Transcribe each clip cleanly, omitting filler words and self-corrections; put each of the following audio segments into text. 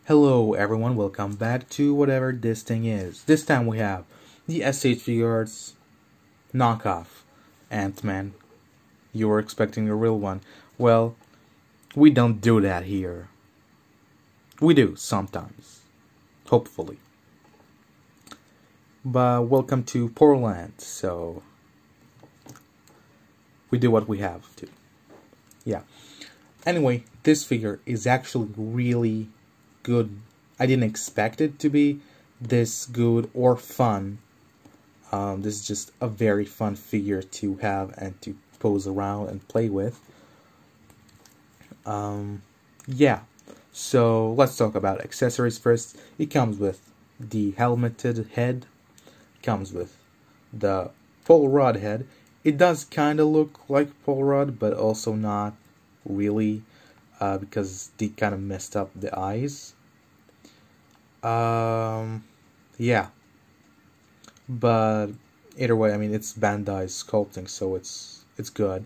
Hello everyone, welcome back to whatever this thing is. This time we have the SH figuarts knockoff Ant-Man. You were expecting a real one. Well, we don't do that here. We do sometimes. Hopefully. But welcome to Portland, so we do what we have to. Yeah. Anyway, this figure is actually really good. I didn't expect it to be this good or fun. This is just a very fun figure to have and to pose around and play with. Yeah, so let's talk about accessories first. It comes with the helmeted head, comes with the pole rod head. It does kind of look like pole rod, but also not really, because they kind of messed up the eyes. Yeah, but either way, I mean, it's Bandai sculpting, so it's good.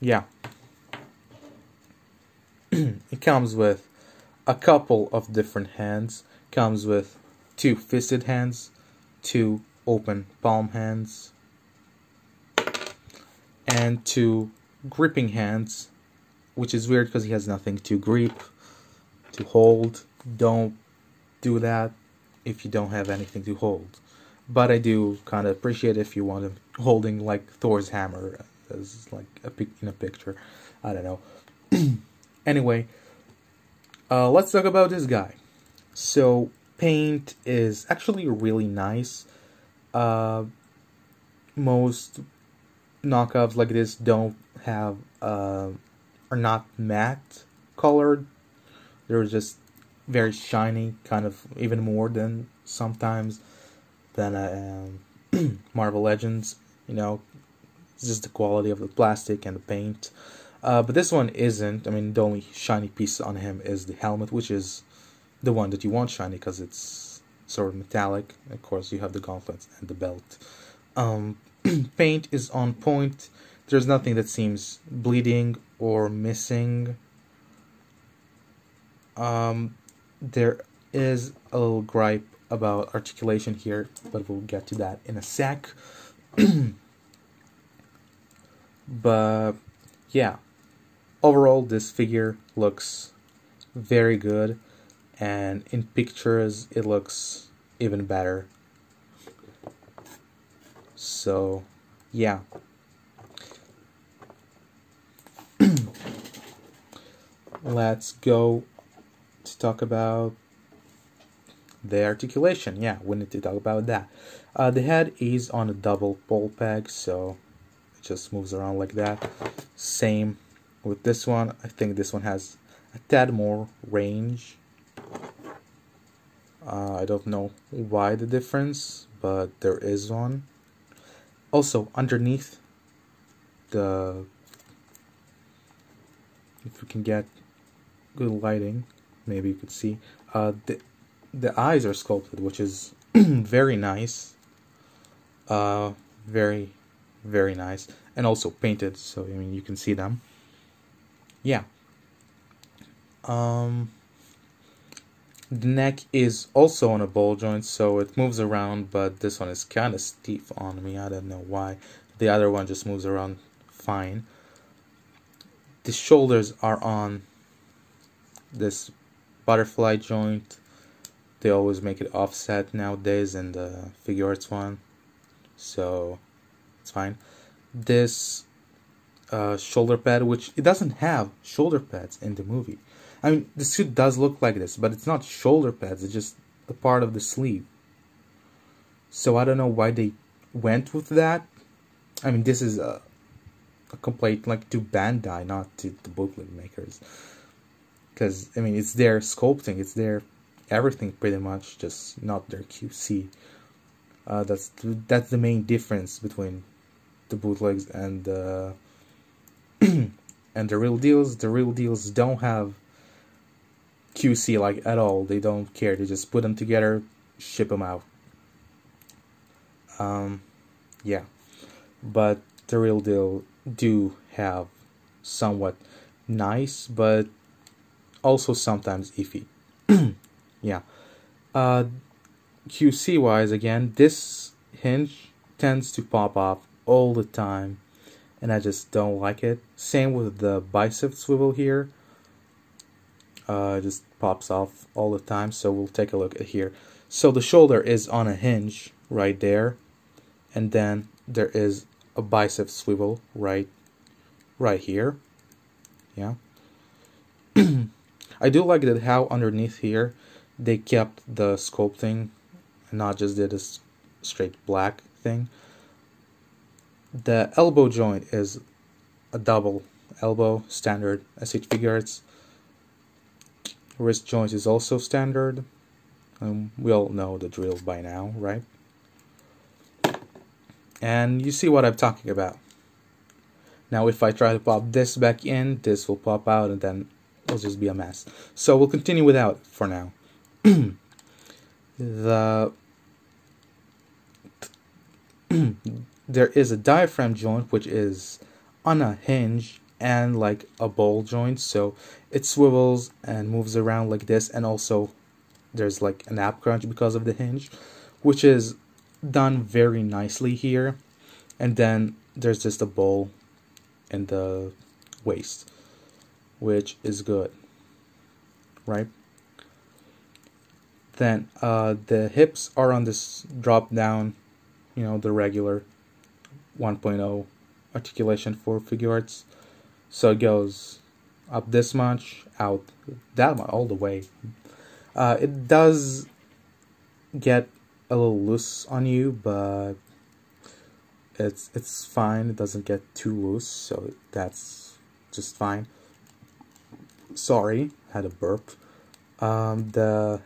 Yeah. It comes with a couple of different hands. Comes with 2 fisted hands, 2 open palm hands, and 2 gripping hands, which is weird because he has nothing to grip, to hold. Don't do that if you don't have anything to hold. But I do kind of appreciate if you want him holding like Thor's hammer as like in a picture. I don't know. Anyway, let's talk about this guy. So paint is actually really nice. Most knockoffs like this don't have are not matte colored. They're just very shiny, kind of even more than sometimes than Marvel Legends. You know, it's just the quality of the plastic and the paint. But this one isn't. I mean, the only shiny piece on him is the helmet, which is the one that you want shiny because it's sort of metallic. Of course, you have the gauntlets and the belt. Paint is on point. There's nothing that seems bleeding or missing. There is a little gripe about articulation here, but we'll get to that in a sec. But yeah, overall this figure looks very good, and in pictures it looks even better. So yeah. Let's go to talk about the articulation. Yeah, we need to talk about that. The head is on a double pole peg, so it just moves around like that. Same with this one. I think this one has a tad more range. I don't know why the difference, but there is one. Also, underneath the, if we can get good lighting, maybe you could see, the eyes are sculpted, which is very nice. Very, very nice. And also painted, so I mean you can see them. Yeah. The neck is also on a ball joint, so it moves around, but this one is kind of stiff on me. I don't know why. The other one just moves around fine. The shoulders are on this butterfly joint. They always make it offset nowadays in the figuarts one, so it's fine. This shoulder pad, which it doesn't have shoulder pads in the movie. I mean, the suit does look like this, but it's not shoulder pads, it's just a part of the sleeve. So I don't know why they went with that. I mean, this is a complaint like to Bandai, not to the booklet makers. Because, I mean, it's their sculpting, it's their everything pretty much, just not their QC. That's the main difference between the bootlegs and the and the real deals. The real deals don't have QC like at all. They don't care. They just put them together, ship them out. Yeah, but the real deal do have somewhat nice but also sometimes iffy. Yeah. QC wise, again, this hinge tends to pop off all the time, and I just don't like it. Same with the bicep swivel here. It just pops off all the time, so we'll take a look at here. So the shoulder is on a hinge right there, and then there is a bicep swivel right here. Yeah. I do like that how underneath here they kept the sculpting and not just did a straight black thing. The elbow joint is a double elbow, standard SH figuarts. Wrist joint is also standard. We all know the drill by now, right? And you see what I'm talking about. Now if I try to pop this back in, this will pop out and then it'll just be a mess. So we'll continue without it for now. There is a diaphragm joint which is on a hinge and like a ball joint, so it swivels and moves around like this, and also there's like an ab crunch because of the hinge, which is done very nicely here. And then there's just a ball in the waist, which is good, right? Then the hips are on this drop down, you know, the regular 1.0 articulation for figuarts. So it goes up this much, out that much, all the way. It does get a little loose on you, but it's fine. It doesn't get too loose, so that's just fine. Sorry, had a burp. The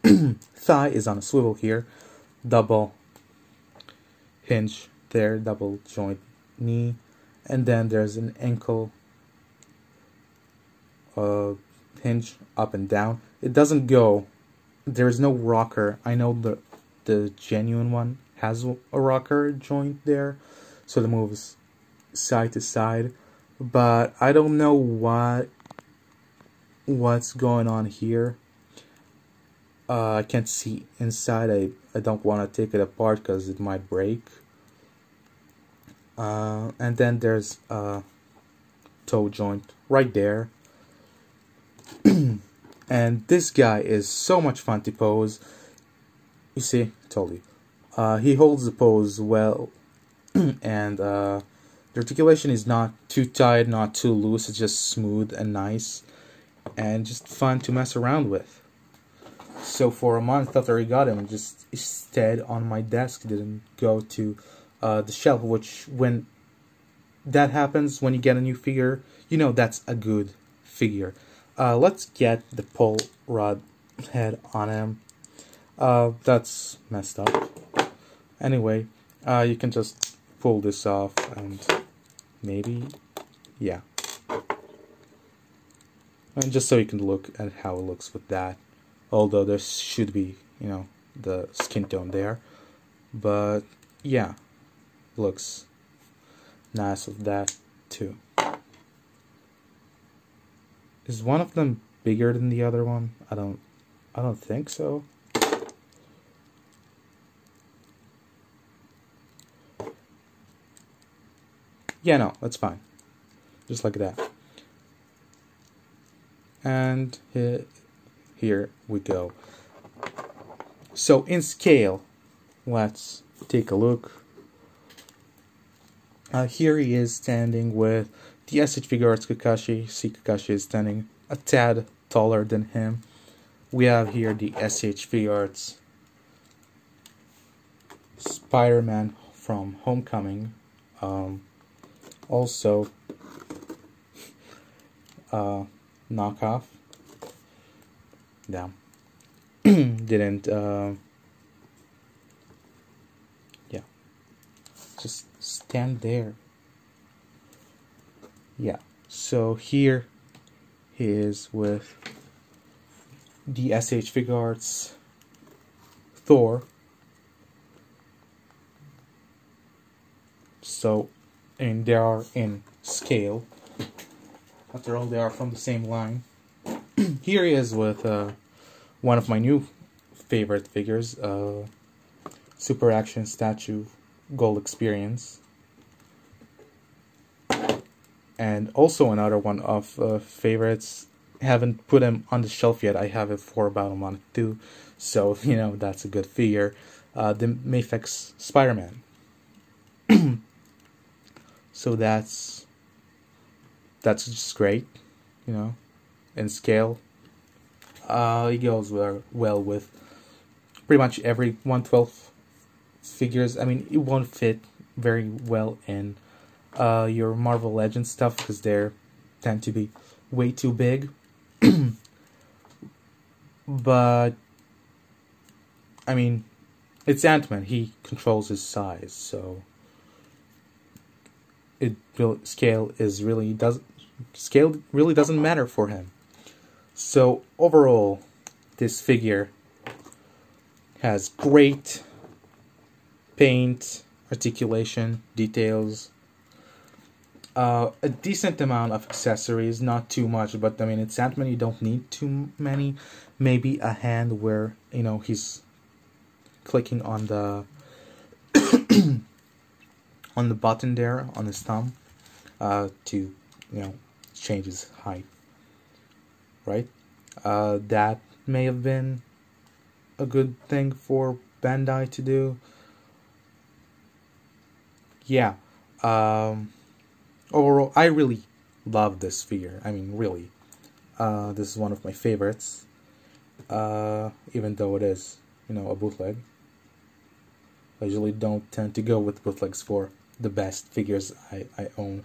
thigh is on a swivel here, double hinge there, double joint knee, and then there's an ankle hinge up and down. It doesn't go, there's no rocker. I know the genuine one has a rocker joint there, so it moves side to side, but I don't know what's going on here. I can't see inside. I don't want to take it apart because it might break. And then there's a toe joint right there. And this guy is so much fun to pose. You see, I told you. He holds the pose well, and the articulation is not too tight, not too loose. It's just smooth and nice, and just fun to mess around with. So for a month after I got him, just stayed on my desk, didn't go to the shelf, which when that happens, when you get a new figure, you know that's a good figure. Let's get the pull rod head on him. That's messed up. Anyway, you can just pull this off and maybe, yeah. And just so you can look at how it looks with that. Although there should be, you know, the skin tone there. But, yeah, looks nice with that too. Is one of them bigger than the other one? I don't think so. Yeah, no, that's fine. Just like that. And here we go. So in scale, let's take a look. Here he is standing with the SH figuarts Kakashi. See, Kakashi is standing a tad taller than him. We have here the SH figuarts Spider-Man from Homecoming. Also knockoff. Yeah. Didn't yeah. Just stand there. Yeah. So here he is with the SH figuarts Thor. So, and they are in scale. After all, they are from the same line. here he is with one of my new favorite figures, Super Action Statue Gold Experience. And also another one of favorites. Haven't put him on the shelf yet. I have it for about a month too, so you know that's a good figure. The Mafex Spider-Man. So that's just great, you know, in scale. It goes well with pretty much every 1/12 figures. I mean, it won't fit very well in your Marvel Legends stuff because they tend to be way too big. But I mean, it's Ant-Man. He controls his size, so scale really doesn't matter for him. So overall, this figure has great paint, articulation, details, a decent amount of accessories, not too much, but I mean it's Ant-Man, you don't need too many. Maybe a hand where, you know, he's clicking on the on the button there on his thumb to, you know, change his height, right? That may have been a good thing for Bandai to do. Yeah. Overall, I really love this figure. I mean, really. This is one of my favorites. Even though it is, you know, a bootleg. I usually don't tend to go with bootlegs for the best figures I own.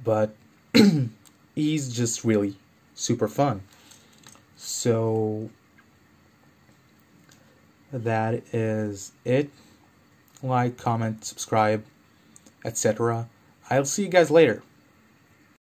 But he's just really super fun. So that is it. Like, comment, subscribe, etc. I'll see you guys later.